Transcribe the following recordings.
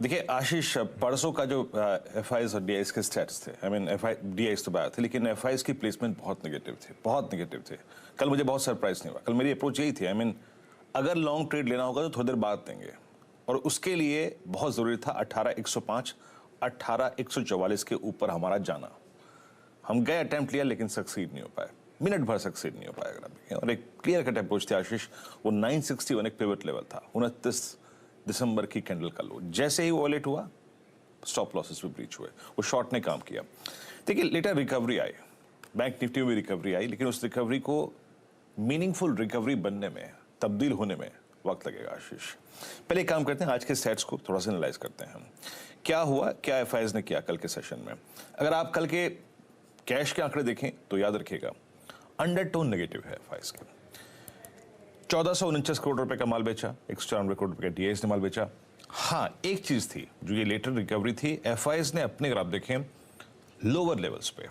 देखिए आशीष, परसों का जो एफ आईज और डी आईज के स्टैट्स थे, I mean F I D eyes तो बात थे, लेकिन एफ आईज की प्लेसमेंट बहुत नेगेटिव थे, बहुत नेगेटिव थे। कल मुझे बहुत सरप्राइज नहीं हुआ। कल मेरी अप्रोच यही थी, आई मीन अगर लॉन्ग ट्रेड लेना होगा तो थोड़ी देर बाद देंगे, और उसके लिए बहुत ज़रूरी था 18,105, 18,144 के ऊपर हमारा जाना। हम गए, अटैम्प्ट लिया, लेकिन सक्सीड नहीं हो पाए, मिनट भर सक्सीड नहीं हो पाया अगर आप देखें। और एक क्लियर कट अप्रोच थी आशीष, वो 961 एक पिवट लेवल था, 29 दिसंबर की कैंडल का लो। जैसे ही वॉलेट हुआ, स्टॉप लॉसेस भी ब्रीच हुए, वो शॉर्ट ने काम किया। देखिए लेटर रिकवरी आई, बैंक निफ्टी में भी रिकवरी आई, लेकिन उस रिकवरी को मीनिंगफुल रिकवरी बनने में, तब्दील होने में वक्त लगेगा आशीष। पहले काम करते हैं, आज के सेट्स को थोड़ा सा एनालाइज करते हैं हम। क्या हुआ, क्या एफ आईज ने किया कल के सेशन में। अगर आप कल के कैश के आंकड़े देखें तो याद रखिएगा अंडरटोन नेगेटिव है एफ आईज के। 1449 करोड़ रुपए का माल बेचा, 194 करोड़ रुपए का डीआईएस ने माल बेचा। हाँ, एक चीज थी जो ये लेटर रिकवरी थी, एफ आईज ने अपने, अगर आप देखें लोअर लेवल्स पे,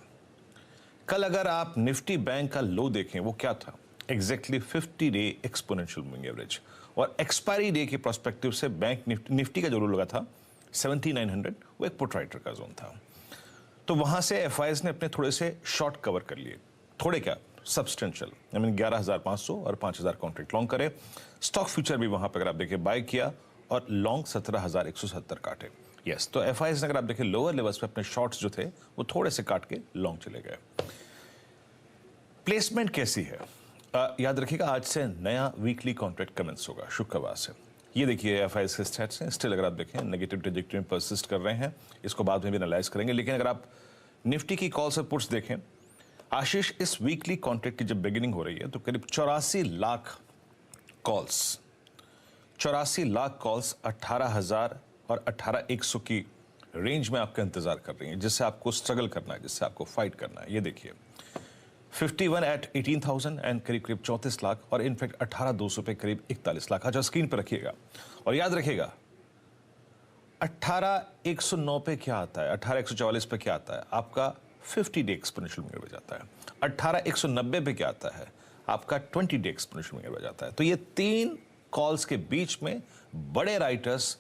कल अगर आप निफ्टी बैंक का लो देखें वो क्या था, exactly 50 day exponential moving average, और एक्सपायरी डे के पर्सपेक्टिव से बैंक निफ्टी का जो लो लगा था 7900, वो एक पुट राइटर का जोन था। तो वहां से एफ आईज ने अपने थोड़े से शॉर्ट कवर कर लिए, थोड़े क्या, सब्सटेंशियल, आई मीन 11,500 और 5,000 कॉन्ट्रैक्ट लॉन्ग करे। स्टॉक फ्यूचर भी वहां पर अगर आप देखें बाय किया, और लॉन्ग 17,170 काटे। यस, तो एफ आईज ने अगर आप देखें लोअर लेवल्स पे अपने शॉर्ट्स जो थे वो थोड़े से काट के लॉन्ग चले गए। प्लेसमेंट कैसी है, याद रखिएगा आज से नया वीकली कॉन्ट्रैक्ट कमेंस होगा शुक्रवार से। ये देखिए एफ आईज के स्टैट्स हैं, स्टिल अगर आप देखें नेगेटिव ट्रेजेक्टरी में परसिस्ट कर रहे हैं, इसको बाद में भी एनालाइज करेंगे। लेकिन अगर आप निफ्टी की कॉल्स और पुट्स देखें आशीष, इस वीकली कॉन्ट्रैक्ट की जब बिगिनिंग हो रही है तो करीब 84 लाख कॉल्स, 84 लाख कॉल्स 18,000 और 18,100 की रेंज में आपका इंतजार कर रही हैं, जिससे आपको स्ट्रगल करना है, जिससे आपको फाइट करना है। ये देखिए 51 एट 18,000 एंड करीब करीब 34 लाख, और इनफैक्ट 18,200 पे करीब 41 लाख। अच्छा, स्क्रीन पर रखिएगा और याद रखिएगा 18,109 पे क्या आता है, 18,144 पे क्या आता है, आपका 50 डे एक्सपोनेंशियल मूविंग एवरेज आता है। 18,190 पे क्या आता है, आपका 20 डे एक्सपोनेंशियल मूविंग एवरेज आता है। तो ये तीन कॉल्स के बीच में बड़े राइटर्स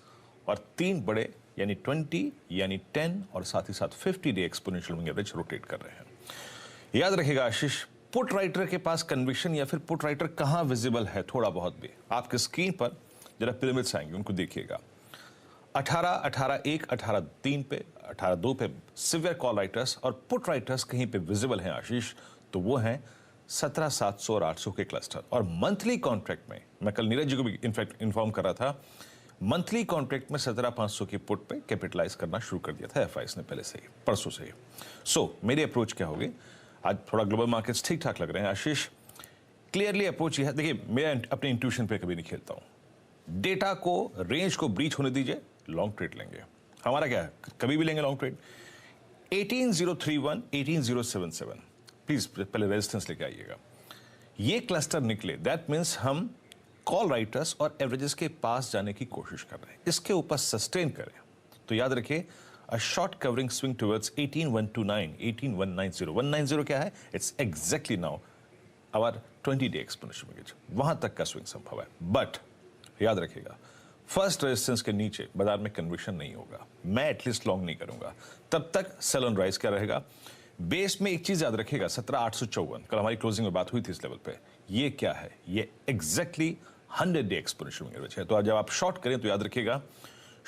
और तीन बड़े, यानी 20, यानी 10 और साथ ही साथ 50 day exponential moving average rotate कर रहे हैं। याद रखिएगा आशीष, पुट राइटर के पास कन्विक्शन या फिर पुट राइटर कहां विजिबल है, थोड़ा बहुत भी आपके स्क्रीन पर जरा पिरामिड्स आएंगे उनको देखिएगा। 18, 18-1, 18-3 पे, 18-2 पे सिवियर कॉल राइटर्स और पुट राइटर्स कहीं पे विजिबल हैं आशीष, तो वो हैं 17,700 और 800 के क्लस्टर। और मंथली कॉन्ट्रैक्ट में, मैं कल नीरज जी को भी इनफैक्ट इन्फॉर्म कर रहा था, मंथली कॉन्ट्रैक्ट में 17,500 की पुट पे कैपिटलाइज करना शुरू कर दिया था एफ आईज ने पहले से ही, परसों से ही। सो मेरी अप्रोच क्या होगी, आज थोड़ा ग्लोबल मार्केट्स ठीक ठाक लग रहे हैं आशीष, क्लियरली अप्रोच ये है। देखिए मैं अपने इंट्यूशन पे कभी नहीं खेलता हूं, डेटा को, रेंज को ब्रीच होने दीजिए, लॉन्ग ट्रेड लेंगे। हमारा क्या है, कभी भी लेंगे लॉन्ग ट्रेड। 18,031, 18,077 प्लीज पहले रेजिस्टेंस लेके आइएगा। ये क्लस्टर निकले, दैट मीन्स हम कॉल राइटर्स और एवरेजेस के पास जाने की कोशिश कर रहे हैं, इसके ऊपर सस्टेन करें तो याद रखिए a short covering swing towards 18,129, 18,190। 190 क्या है, it's exactly now our 20 day exponential moving average, वहां तक का स्विंग संभव है। बट याद रखिएगा फर्स्ट रेजिस्टेंस के नीचे बाजार में कन्विक्शन नहीं होगा, मैं एटलीस्ट लॉन्ग नहीं करूंगा, तब तक सेल ऑन राइज क्या रहेगा। बेस में एक चीज याद रखिएगा 17,854, कल हमारी क्लोजिंग में बात हुई थी इस लेवल पे, ये क्या है, ये exactly 100 day exponential moving average है। तो जब आप शॉर्ट करें तो याद रखिएगा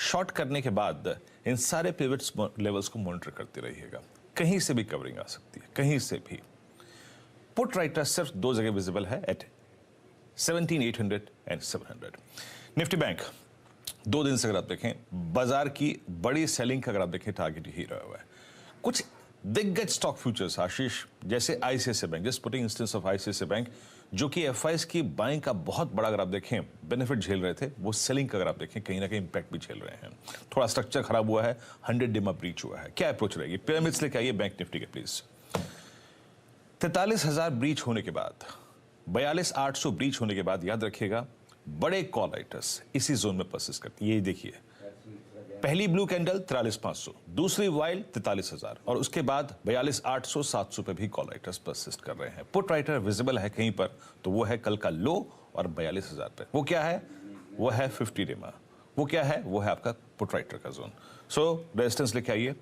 शॉर्ट करने के बाद इन सारे पिवट्स लेवल्स को मॉनिटर करते रहिएगा, कहीं से भी कवरिंग आ सकती है, कहीं से भी। पुट राइटर सिर्फ दो जगह विजिबल है, एट 17,800 एंड 700। निफ्टी बैंक 2 दिन से अगर आप देखें बाजार की बड़ी सेलिंग का अगर आप देखें टारगेट ही रहा हुआ है। कुछ दिग्गज स्टॉक फ्यूचर्स आशीष, जैसे ICICI bank, just putting instance of ICICI bank, जो कि एफ आईज की बाइंग का बहुत बड़ा अगर आप देखें बेनिफिट झेल रहे थे, वो सेलिंग का अगर आप देखें कहीं ना कहीं इंपैक्ट भी झेल रहे हैं। थोड़ा स्ट्रक्चर खराब हुआ है, 100 डे में ब्रीच हुआ है। क्या अप्रोच रहेगी, पिरामिड्स लेके आइए बैंक निफ्टी के प्लीज। 43,000 ब्रीच होने के बाद, 42,800 ब्रीच होने के बाद याद रखिएगा बड़े कॉल राइटर्स इसी जोन में परसिस्ट करते हैं। ये देखिए पहली ब्लू कैंडल 43,500, दूसरी वाइल्ड 43,000, और उसके बाद 42,800, 700 पे भी कॉल राइटर्स परसिस्ट कर रहे हैं। पुट राइटर विजिबल है कहीं पर तो वो है कल का लो और 42,000 पे। वो क्या है, वो है 50 डे में, वो क्या है? वो है आपका पुट राइटर का जोन। सो रेजिस्टेंस लेके आइए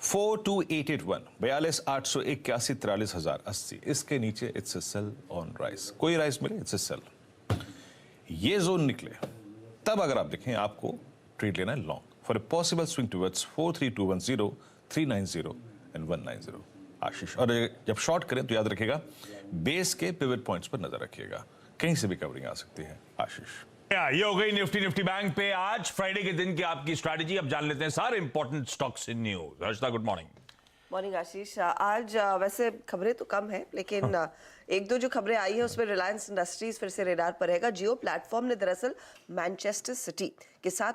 42881, 42,881, 43,080, इसके नीचे it's a sell on rise. कोई राइज मिले इट्स ए सेल। ये जोन निकले तब अगर आप देखें आपको ट्रेड लेना है long for a possible swing towards 43210, 390 and 190। Ashish, और जब शॉर्ट करें तो याद रखिएगा बेस के पिवट पॉइंट्स पर नजर रखिएगा, कहीं से भी कवरिंग आ सकती है। आशीष, ये हो गई निफ्टी बैंक पे आज फ्राइडे के दिन की आपकी स्ट्रैटेजी। अब जान लेते हैं सारे important stocks in news. Harshada, good morning. Morning Ashish. आज वैसे खबरें तो कम है, लेकिन एक दो जो खबरें आई है उसमें रिलायंस इंडस्ट्रीज फिर से रेडार पर रहेगा। जियो प्लेटफॉर्म ने दरअसल मैनचेस्टर सिटी के साथ